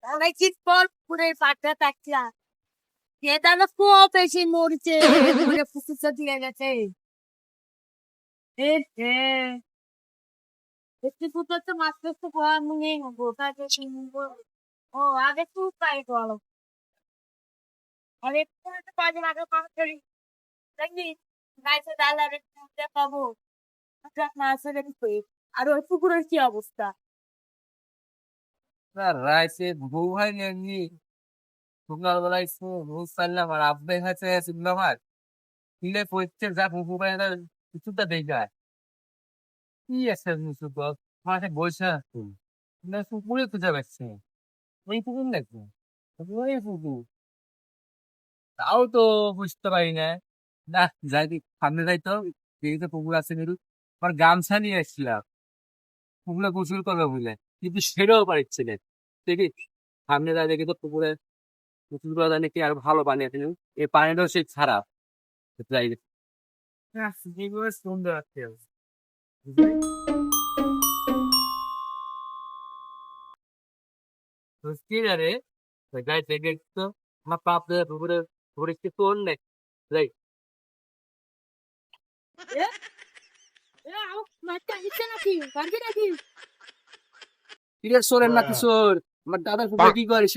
অনেকদিন পর পুকুরের পাড়টা দেখলাম। কেদারে খুব বেশি মরছে, পুকুরে পুকুরটা দিয়ে গেছে। একটু পুকুর তো মাছ তো খাওয়া মনে হবো তাকে কিনবো। ও আগে খুব তাই বলো, আর একটু কদিন আগে পাক করি দেখি গাইছে ডাল আর একটু দেখাবো মাছের আর ওই পুকুরের কি অবস্থা? রাইছে বউ ভাই এমনি সকালবেলায় রোজ চাললাম আর আব্বে কাছে শুনলাম আর কিলে পড়ছে যা বউ ভাই কিছুটা দেখায় কি আছে মুসু গপ মাঠে বসে আছি না পুকুরে খুঁজে পাচ্ছে ওই পুকুর দেখবো ওই পুকুর তাও তো বুঝতে পারি না। না যাই সামনে যাই তো দেখি তো পুকুর আছে মেরু আমার গামছা নিয়ে এসেছিলাম পুকুরে গোসল করবে বুঝলে কিন্তু সেটাও পারছে না দেখি সামনে যাই দেখি তো পুকুরে গোসল করা যায় নাকি আর ভালো পানি আছে এই পানিটাও সেই খারাপ যাই যেগুলো সুন্দর আছে কি রে গাই থেকে তো আমার পাপ দেয় পুকুরে পুকুরে কিছু অন্য নেই যাই মাছটা হিচ্ছে নাকি পারবি নাকি? কিরে সোরেন না কিশোর আমার দাদা পুকুরে কি করিস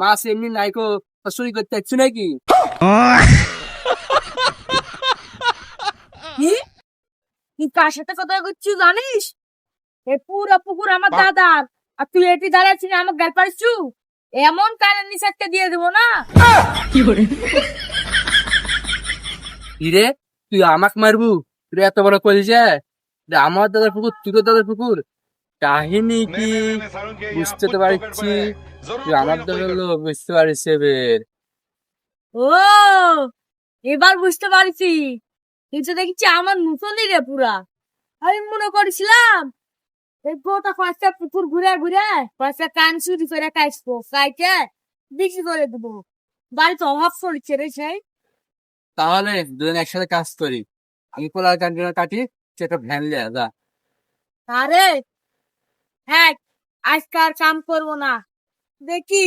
মাছ এমনি নাইকো চুরি করতে চাচ্ছ নাকি কি তুই কার সাথে কথা করছিস জানিস? এ পুরো পুকুর আমার দাদার, আর তুই এটি দাঁড়াচ্ছিস আমার গাল পারিছু। এমন কানের নিষেধকে দিয়ে দেবো না। কিরে তুই আমাকে মারবু তুই এত বড় করিস আমার দাদার পুকুর তুই তো দাদার পুকুর কাহিনী কি বুঝতে তো পারছি তুই আমার দাদার লোক বুঝতে পারিস এবার ও এবার বুঝতে পারছি, কিন্তু দেখছি আমার মুসলি রে পুরা। আমি মনে করেছিলাম এই গোটা পাঁচটা পুকুর ঘুরে ঘুরে পাঁচটা কান চুরি করে কাটবো, কাইটে বিক্রি করে দেবো। বাড়িতে অভাব পড়ছে রে সেই। তাহলে দুজন একসাথে কাজ করি আমি পোলার কান্ডিনা কাটি সেটা ভ্যান লিয়া যা আরে হ্যাঁ, আজকাল কাম করবো না, দেখি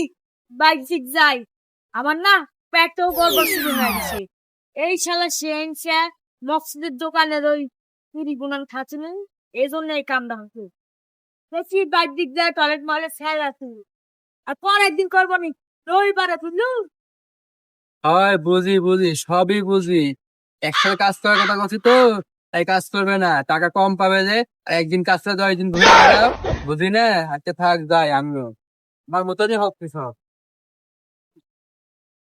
বাইক শিখ যাই। আমার না পেটও গড়বড় শুরু হয়ে গেছে। এই শালা সেনসা মকসুদের দোকানের ওই চুরি গুনান খাচ্ছিলেন, এই জন্য এই কামটা হচ্ছে। দেখি বাইক দিক যায় টয়লেট মলে ফেল আছে, আর পরের দিন করবো নি রবিবারে বুঝলু। হয় বুঝি বুঝি সবই বুঝি একসাথে কাজ করার কথা বলছি তো তাই কাজ করবে না টাকা কম পাবে যে আর একদিন কাজ করে 10 দিন ঘুরে বেড়াও বুঝি না হাতে থাক যাই আমিও আমার মতনই হোক সব